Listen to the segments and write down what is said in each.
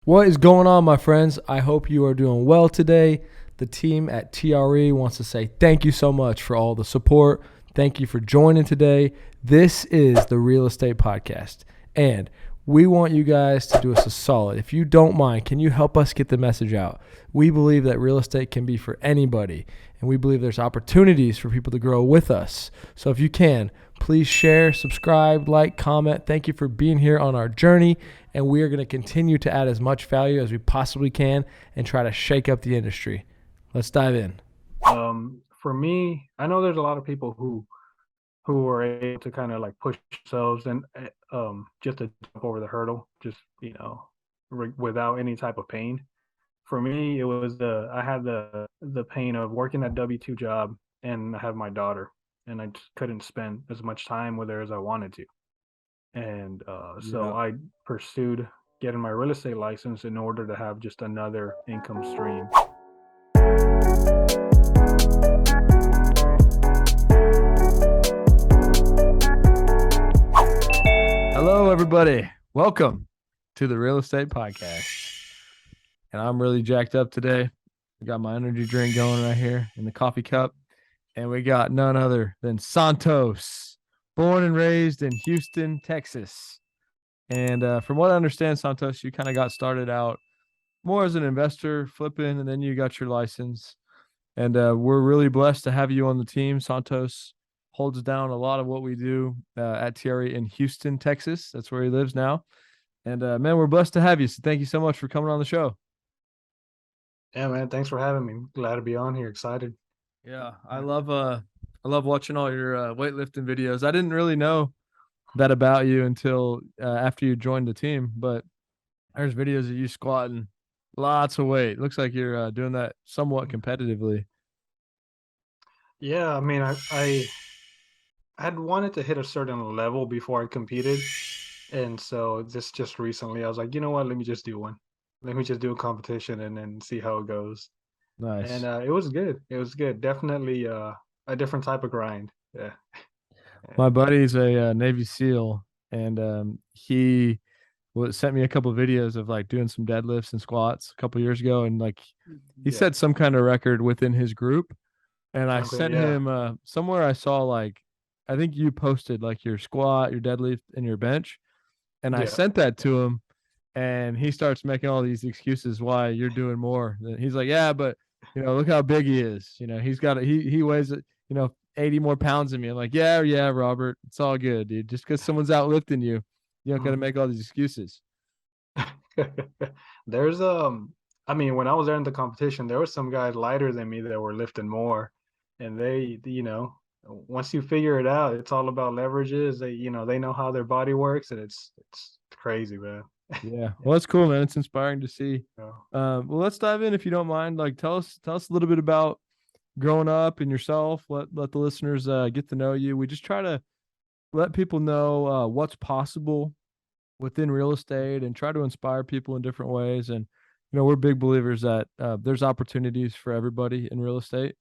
What is going on, my friends? I hope you are doing well today. The team at TRE wants to say thank you so much for all the support. Thank you for joining today. This is the Real Estate Podcast, and we want you guys to do us a solid. If you don't mind, can you help us get the message out? We believe that real estate can be for anybody, and we believe there's opportunities for people to grow with us. So if you can, please share, subscribe, like, comment. Thank you for being here on our journey, and we are going to continue to add as much value as we possibly can and try to shake up the industry. Let's dive in. For me, I know there's a lot of people who are able to kind of like push themselves and just to jump over the hurdle, just without any type of pain. For me, it was I had the pain of working that W-2 job, and I have my daughter, and I just couldn't spend as much time with her as I wanted to. And so Yeah. I pursued getting my real estate license in order to have just another income stream. Hello, everybody. Welcome to the Real Estate Podcast. And I'm really jacked up today. I got my energy drink going right here in the coffee cup. And we got none other than Santos, born and raised in Houston, Texas. And from what I understand, Santos, you kind of got started out more as an investor, flipping, and then you got your license. And we're really blessed to have you on the team. Santos holds down a lot of what we do at TRE in Houston, Texas. That's where he lives now. And man, we're blessed to have you. So thank you so much for coming on the show. Yeah, man, thanks for having me. Glad to be on here. Excited. Yeah, I love watching all your weightlifting videos. I didn't really know that about you until after you joined the team, but there's videos of you squatting lots of weight. Looks like you're doing that somewhat competitively. Yeah, I mean, I had wanted to hit a certain level before I competed, and so this just recently, I was like, you know what? Let me just do one. Let me just do a competition and then see how it goes. And Nice. it was good. It was good. Definitely a different type of grind. Yeah. My And buddy's a Navy SEAL, and he sent me a couple of videos of like doing some deadlifts and squats a couple years ago, and like he yeah. set some kind of record within his group. And I Okay. sent Yeah. him somewhere I saw like I think you posted like your squat, your deadlift, and your bench, and I Yeah. sent that to him, and he starts making all these excuses why you're doing more. He's like, yeah, but look how big he is. He weighs 80 more pounds than me. I'm like, yeah, Robert, it's all good, dude. Just because someone's out lifting you, you don't got to Mhm. make all these excuses. There's I mean, when I was there in the competition, there were some guys lighter than me that were lifting more, and once you figure it out, it's all about leverages. They know how their body works, and it's crazy, man. Yeah, Yeah. well, that's cool, man. It's inspiring to see. So, Well, let's dive in if you don't mind. Like, tell us a little bit about growing up and yourself. Let the listeners get to know you. We just try to let people know what's possible within real estate and try to inspire people in different ways. And we're big believers that there's opportunities for everybody in real estate,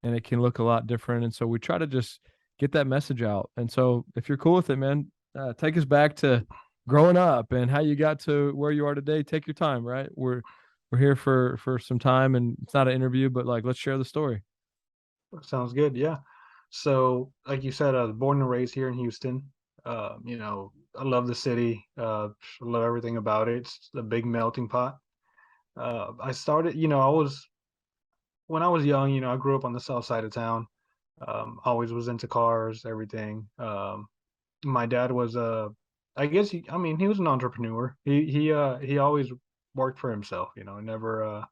and it can look a lot different. And so we try to just get that message out. And so if you're cool with it, man, take us back to growing up and how you got to where you are today. Take your time, right? We're here for some time, and it's not an interview, but like let's share the story. sounds good. Yeah. So, like you said, I was born and raised here in Houston. I love the city. I love everything about it. It's a big melting pot. I started, I was when I was young, I grew up on the south side of town. Always was into cars, everything. My dad was I guess I mean, he was an entrepreneur. He always worked for himself. Never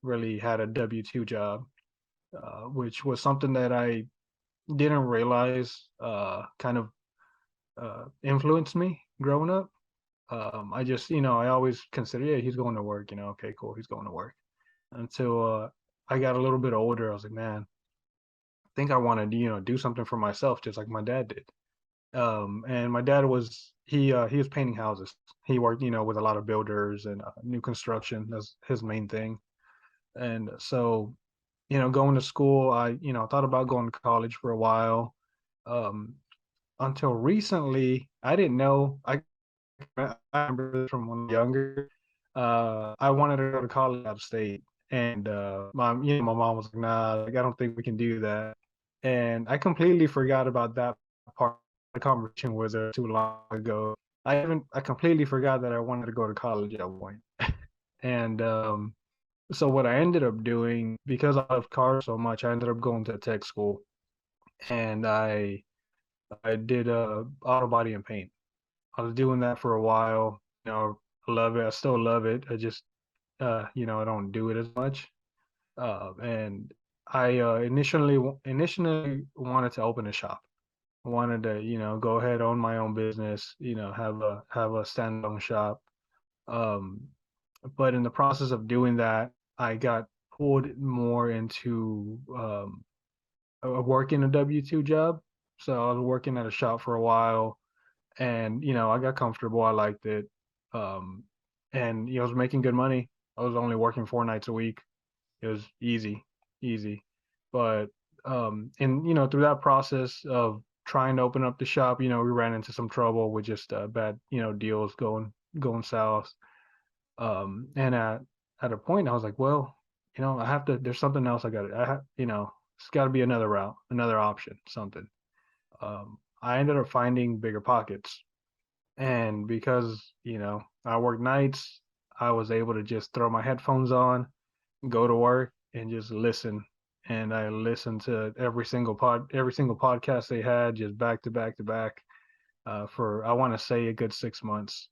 really had a W-2 job, which was something that I didn't realize kind of influenced me growing up. I just, I always consider, yeah, he's going to work. Okay, cool, he's going to work. Until I got a little bit older, I was like, man, I think I want to, do something for myself, just like my dad did. And my dad he was painting houses. He worked, with a lot of builders and new construction. That's his main thing. And so, going to school, I, thought about going to college for a while. Um, until recently, I didn't know. I remember this from when I was younger. I wanted to go to college out of state, and my mom was like, "Nah, like, I don't think we can do that." And I completely forgot about that part of the conversation was there too long ago. I completely forgot that I wanted to go to college at one point. And so what I ended up doing, because I love cars so much, I ended up going to tech school, and I did auto body and paint. I was doing that for a while. I love it. I still love it. I just I don't do it as much. And I initially wanted to open a shop. I wanted to, go ahead, own my own business, have a standalone shop. Um, but in the process of doing that, I got pulled more into working a W-2 job. So I was working at a shop for a while, and I got comfortable. I liked it, um, and I was making good money. I was only working 4 nights a week. It was easy, easy. But and through that process of trying to open up the shop, we ran into some trouble with just bad, deals going south. And at a point, I was like, well, I have to. There's something else I got to. It's got to be another route, another option, something. I ended up finding bigger pockets, and because I work nights, I was able to just throw my headphones on, go to work, and just listen. And I listened to every single podcast they had, just back to back to back, for I want to say a good 6 months.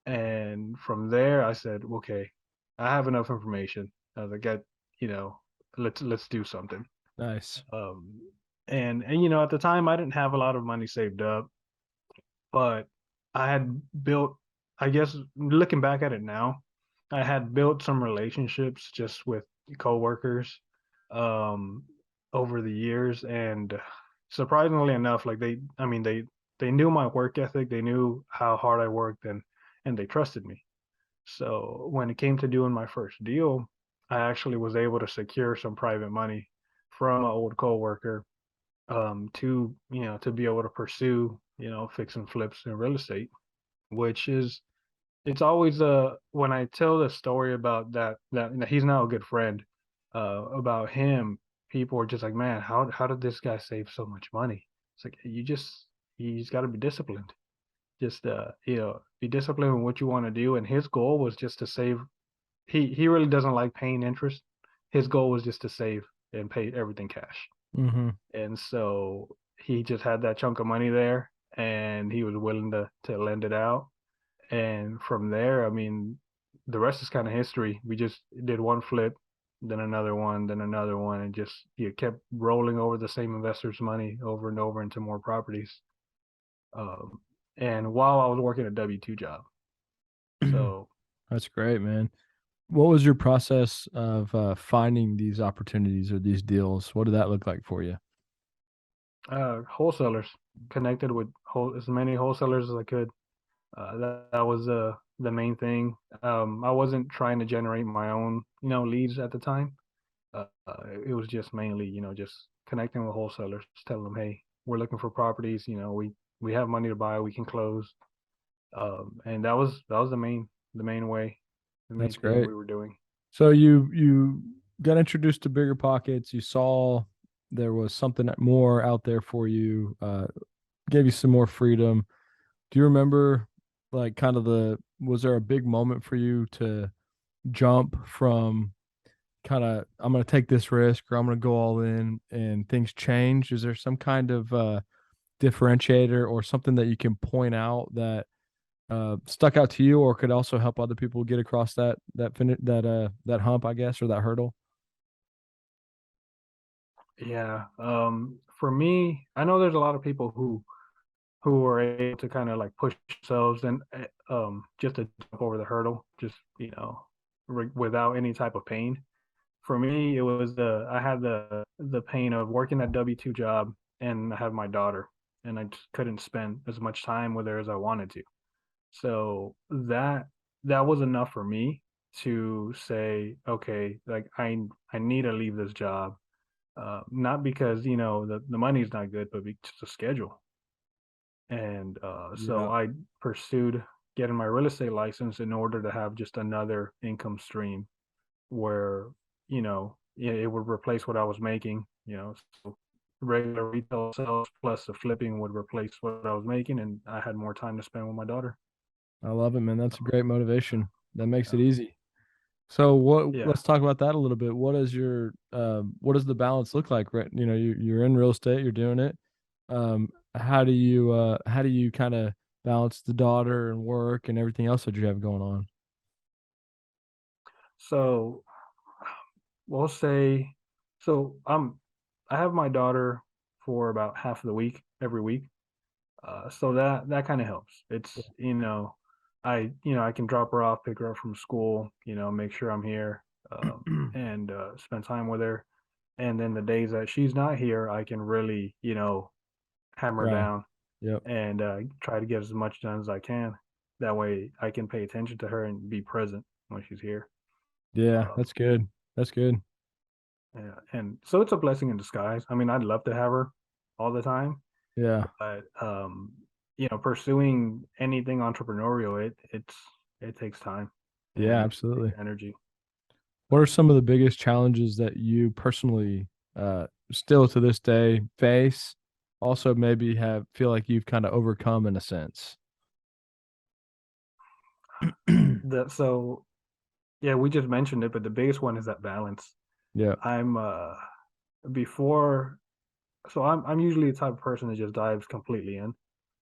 And from there, I said, okay, I have enough information. I was like, you know, let's do something. Nice. Um, and at the time, I didn't have a lot of money saved up, but I had built, I guess, looking back at it now, I had built some relationships just with coworkers, um, over the years, and surprisingly enough, like I mean, they knew my work ethic, they knew how hard I worked, and they trusted me. So when it came to doing my first deal, I actually was able to secure some private money from an old coworker, to be able to pursue, fix and flips in real estate, which is it's always when I tell the story about that he's now a good friend, about him, people are just like, man, how did this guy save so much money? It's like he's got to be disciplined. Just be disciplined in what you want to do. And his goal was just to save. He really doesn't like paying interest. His goal was just to save and pay everything cash. Mm-hmm. And so he just had that chunk of money there, and he was willing to lend it out. And from there, I mean, the rest is kind of history. We just did one flip, then another one, and just you kept rolling over the same investors' money over and over into more properties. Um, and while I was working a W-2 job, so That's great, man. What was your process of finding these opportunities or these deals? What did that look like for you? wholesalers connected with as many wholesalers as I could. That was the main thing. I wasn't trying to generate my own, leads at the time. It was just mainly, just connecting with wholesalers, just telling them, hey, we're looking for properties. We have money to buy, we can close. And that was the main way, the main That's thing great. we were doing. So you got introduced to bigger pockets. You saw there was something more out there for you. Gave you some more freedom. Do you remember, like, kind of was there a big moment for you to jump from kind of, I'm going to take this risk or I'm going to go all in and things change? Is there some kind of differentiator or something that you can point out that stuck out to you or could also help other people get across that hump, I guess, or that hurdle? Yeah. For me, I know there's a lot of people who are able to kind of like push themselves and just to jump over the hurdle, just without any type of pain. For me, it was I had the pain of working that W-2 job, and I have my daughter, and I just couldn't spend as much time with her as I wanted to. So that was enough for me to say, okay, like I need to leave this job, not because the money's not good, but because the schedule. And so Yeah. I pursued. getting my real estate license in order to have just another income stream where, it would replace what I was making, so regular retail sales plus the flipping would replace what I was making, and I had more time to spend with my daughter. I love it, man. That's a great motivation. That makes Yeah. it easy. So what Yeah. let's talk about that a little bit. What does the balance look like? Right, you're in real estate, you're doing it. How do you kind of balance the daughter and work and everything else that you have going on? So we'll say, so I have my daughter for about half of the week every week. So that kind of helps. It's, I can drop her off, pick her up from school, make sure I'm here, and spend time with her. And then the days that she's not here, I can really, hammer Right. down Yep. and try to get as much done as I can. That way, I can pay attention to her and be present when she's here. Yeah, Um, that's good. That's good. yeah, and so it's a blessing in disguise. I mean, I'd love to have her all the time, Yeah. but pursuing anything entrepreneurial, it takes time Yeah, and it takes absolutely. energy. What are some of the biggest challenges that you personally still to this day face? Also, maybe have feel like you've kind of overcome in a sense. That so Yeah, we just mentioned it, but the biggest one is that balance. Yeah. I'm before so I'm usually the type of person that just dives completely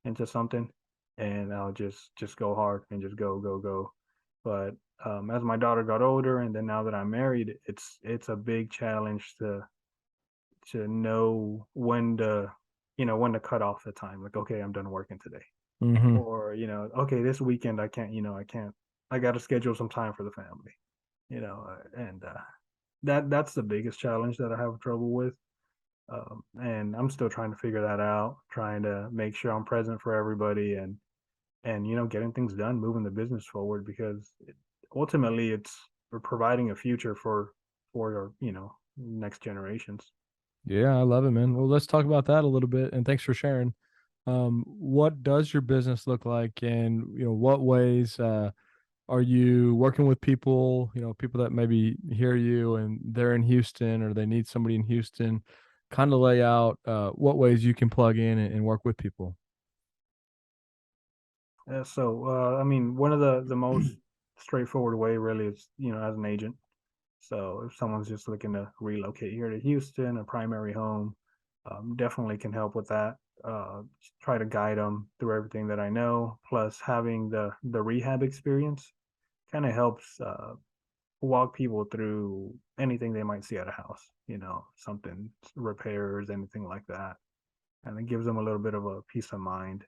into something, and I'll just go hard and just go. But as my daughter got older, and then now that I'm married, it's a big challenge to know when to cut off the time. Like, okay, I'm done working today, Hmm. or okay, this weekend I can't. I got to schedule some time for the family. And that's the biggest challenge that I have trouble with. And I'm still trying to figure that out, trying to make sure I'm present for everybody and getting things done, moving the business forward because ultimately it's we're providing a future for your next generations. Yeah, I love it, man. Well, let's talk about that a little bit. And thanks for sharing. What does your business look like, and what ways are you working with people? People that maybe hear you and they're in Houston or they need somebody in Houston. Kind of lay out what ways you can plug in and work with people. I mean, one of the most straightforward way really is as an agent. So if someone's just looking to relocate here to Houston, a primary home, definitely can help with that. Try to guide them through everything that I know. Plus, having the rehab experience kind of helps walk people through anything they might see at a house. Something repairs, anything like that, and it gives them a little bit of a peace of mind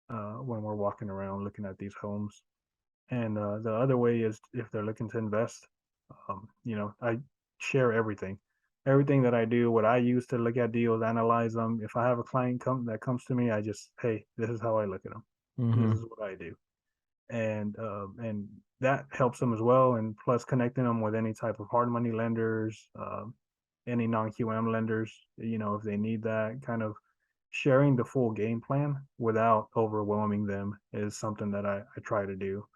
when we're walking around looking at these homes. And the other way is if they're looking to invest, I share everything that I do, what I use to look at deals, analyze them. If I have a client that comes to me, I just, hey, this is how I look at them. This Hmm. is what I do, and that helps them as well. And plus, connecting them with any type of hard money lenders, any non QM lenders, if they need that kind of sharing the full game plan without overwhelming them is something that I try to do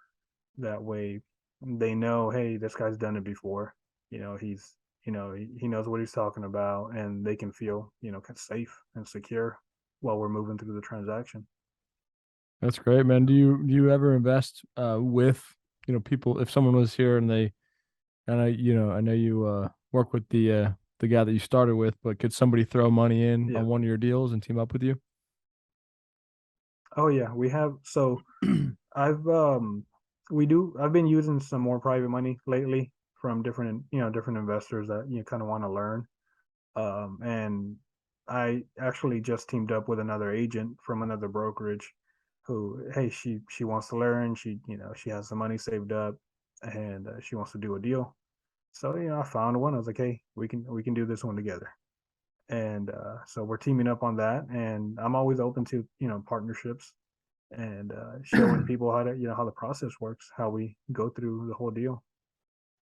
that way they know, hey, this guy's done it before. He's he knows what he's talking about, and they can feel kind of safe and secure while we're moving through the transaction. That's great, man. Do you ever invest with people? If someone was here and they and I know you work with the guy that you started with, but could somebody throw money in Yeah. on one of your deals and team up with you? Oh yeah, we have. So I've I've been using some more private money lately from different investors that kind of want to learn. And I actually just teamed up with another agent from another brokerage who, hey, she wants to learn. She has some money saved up and she wants to do a deal. So, I found one. I was like, hey, we can do this one together. And so we're teaming up on that. And I'm always open to, partnerships and showing people how to, how the process works, how we go through the whole deal.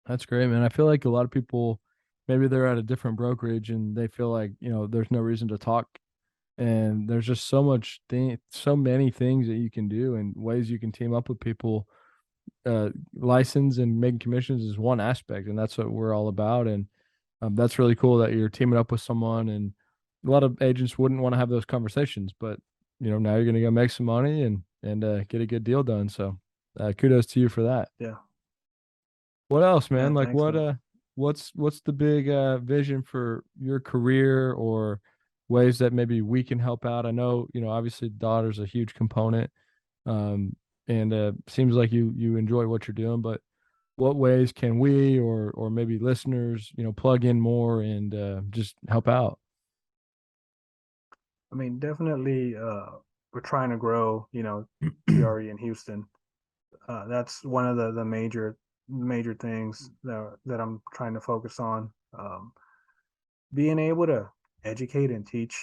That's great, man. I feel like a lot of people maybe they're at a different brokerage and they feel like, there's no reason to talk And there's just so many things that you can do and ways you can team up with people. License and making commissions is one aspect, and that's what we're all about. And that's really cool that you're teaming up with someone. And a lot of agents wouldn't want to have those conversations, but now you're going to go make some money and get a good deal done. So kudos to you for that. Yeah. What else, Yeah. man? Like Thanks, man. what's the big vision for your career, or ways that maybe we can help out? I know, obviously daughter's a huge component. Um, and seems like you enjoy what you're doing, but what ways can we or maybe listeners, plug in more and just help out? I mean, definitely, we're trying to grow, TRE in Houston. That's one of the major things that I'm trying to focus on. Being able to educate and teach,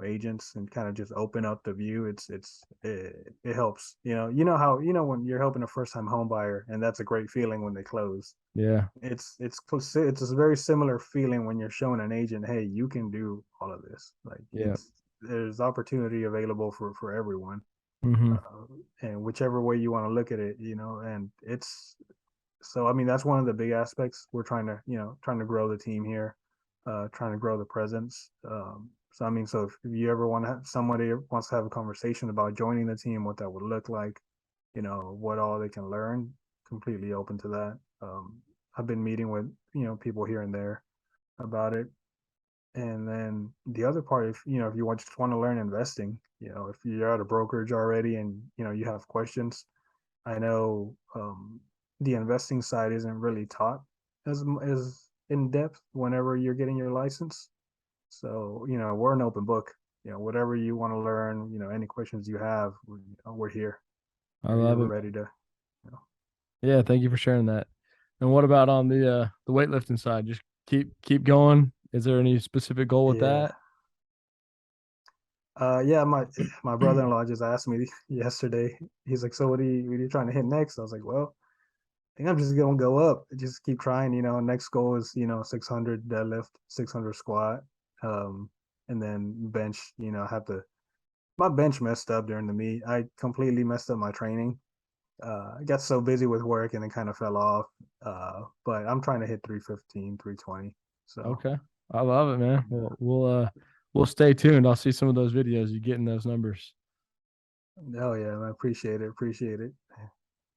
agents and kind of just open up the view. It helps. How when you're helping a first time home buyer, and that's a great feeling when they close. Yeah. It's a very similar feeling when you're showing an agent, hey, you can do all of this. Like Yeah. there's opportunity available for everyone, Mm-hmm. uh, and whichever way you want to look at it, and it's so I mean that's one of the big aspects we're trying to grow the team here, trying to grow the presence. So I mean, so if you ever want to have somebody wants to have a conversation about joining the team, what that would look like, what all they can learn, completely open to that. I've been meeting with people here and there about it. And then the other part, if you just want to learn investing, if you're at a brokerage already and you have questions, I know the investing side isn't really taught as in depth whenever you're getting your license. So we're an open book. Whatever you want to learn, any questions you have, we're here. I We're here. love We're it. ready to. You know. Yeah, thank you for sharing that. And what about on the weightlifting side? Just keep going. Is there any specific goal with Yeah. that? Yeah. My brother-in-law just asked me yesterday. He's like, "So what are you trying to hit next?" I was like, "Well, I think I'm just gonna go up. Just keep trying. Next goal is 600 deadlift, 600 squat, um, and then bench. I have to. My bench messed up during the meet. I completely messed up my training. I got so busy with work and then kind of fell off. But I'm trying to hit 315, 320. So, Okay. I love it, man. yeah. We'll stay tuned. I'll see some of those videos, you getting those numbers. Oh yeah, I appreciate it. Appreciate it.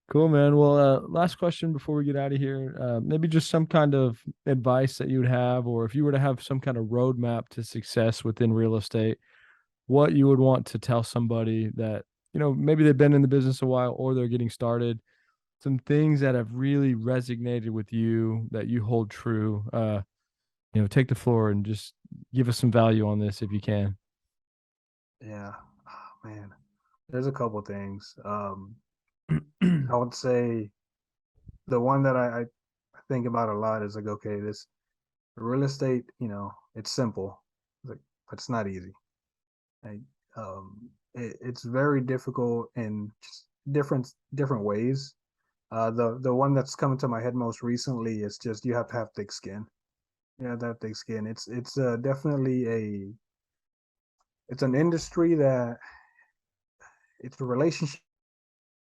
Cool, man. Well, last question before we get out of here. Maybe just some kind of advice that you would have, or if you were to have some kind of roadmap to success within real estate, what you would want to tell somebody that, maybe they've been in the business a while or they're getting started, some things that have really resonated with you that you hold true. Take the floor and just give us some value on this if you can. Yeah, oh, man. There's a couple things. I would say the one that I think about a lot is like, okay, this real estate, it's simple, like, but it's not easy. Like, it's very difficult in just different ways. The one that's coming to my head most recently is just you have to have thick skin. You have to have thick skin. It's definitely it's an industry that it's a relationship.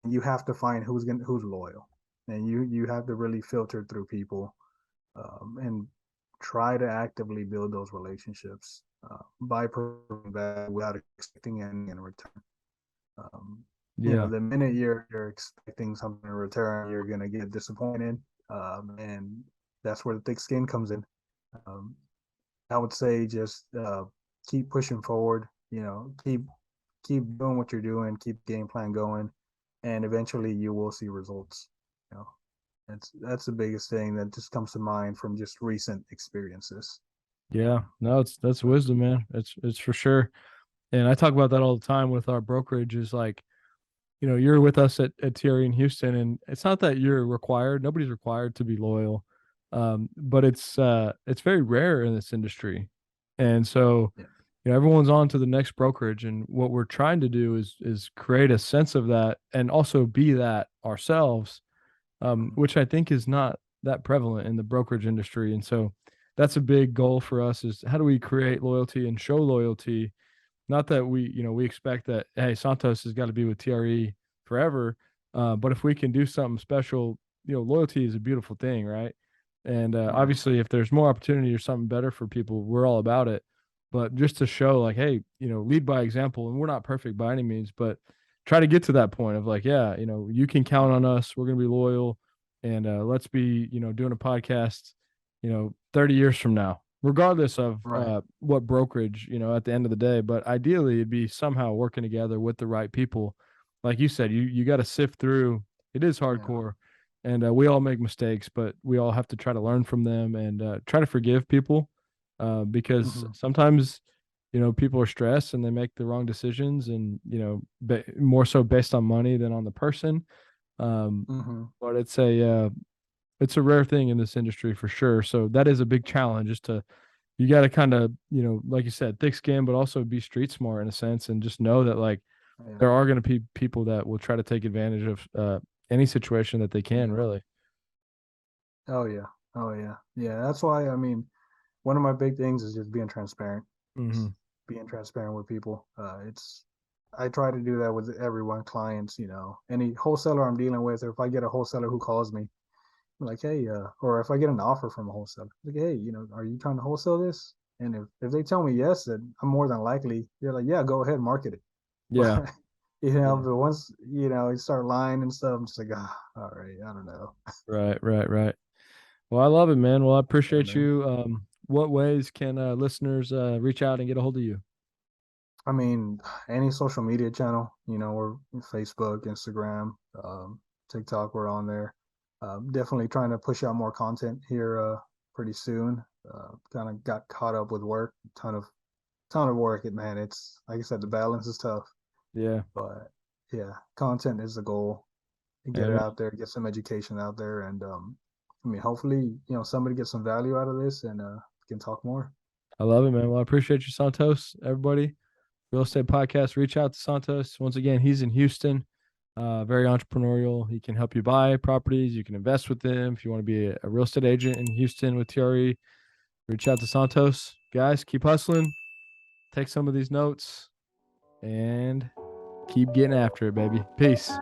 You have to find who's loyal, and you have to really filter through people, and try to actively build those relationships by providing value without expecting anything in return. Um, Yeah. the minute you're expecting something in return, you're gonna get disappointed, and that's where the thick skin comes in. Um, I would say just keep pushing forward. Keep doing what you're doing, keep the game plan going, and eventually you will see results. You know, that's the biggest thing that just comes to mind from just recent experiences. Yeah. No, that's wisdom, man. It's for sure. And I talk about that all the time with our brokerage is like, you're with us at Thierry in Houston, and it's not that you're required. Nobody's required to be loyal. But it's very rare in this industry. And so, Yeah. everyone's on to the next brokerage. And what we're trying to do is create a sense of that and also be that ourselves, Mhm. which I think is not that prevalent in the brokerage industry. And so that's a big goal for us is how do we create loyalty and show loyalty Not that we expect that, hey, Santos has got to be with TRE forever. But if we can do something special, loyalty is a beautiful thing, right? And Right. obviously, if there's more opportunity or something better for people, we're all about it. But just to show, like, hey, lead by example, and we're not perfect by any means, but try to get to that point of like, yeah, you can count on us. We're gonna be loyal, and let's be, doing a podcast, 30 years from now, regardless of Right. what brokerage, at the end of the day. But ideally, it'd be somehow working together with the right people. Like you said, you got to sift through. It is Yeah. hardcore, and we all make mistakes, but we all have to try to learn from them and try to forgive people because Hmm. sometimes people are stressed and they make the wrong decisions, and more so based on money than on the person. Um, Hmm. but it's a rare thing in this industry for sure. So that is a big challenge, is to you got to kind of, like you said, thick skin, but also be street smart in a sense, and just know that like Yeah. there are going to be people that will try to take advantage of any situation that they can, Yeah. really. Oh yeah. Oh yeah. Yeah. That's why, I mean, one of my big things is just being transparent. Hmm. Just being transparent with people. It's I try to do that with everyone, clients, any wholesaler I'm dealing with, or if I get a wholesaler who calls me, I'm like, hey, or if I get an offer from a wholesaler, like, hey, are you trying to wholesale this? And if they tell me yes, then I'm more than likely, they're like, yeah, go ahead, market it. Yeah. But Yeah. but once you start lying and stuff, I'm just like, all right, I don't know. Right. Right. Right. Well, I love it, man. Well, I Yeah, appreciate man. you. What ways can listeners reach out and get a hold of you? I mean, any social media channel, we're Facebook, Instagram, TikTok, we're on there. Definitely trying to push out more content here pretty soon. Kind of got caught up with work, ton of work. Man, it's like I said, the balance is tough, Yeah. but yeah, content is the goal. Get Hey, it man. out there, get some education out there, and I mean, hopefully, somebody gets some value out of this and can talk more. I love it, man. Well, I appreciate you, Santos. Everybody, Real Estate Podcast, reach out to Santos. Once again, he's in Houston, very entrepreneurial. He can help you buy properties. You can invest with him. If you want to be a real estate agent in Houston with TRE, reach out to Santos. Guys, keep hustling. Take some of these notes and keep getting after it, baby. Peace.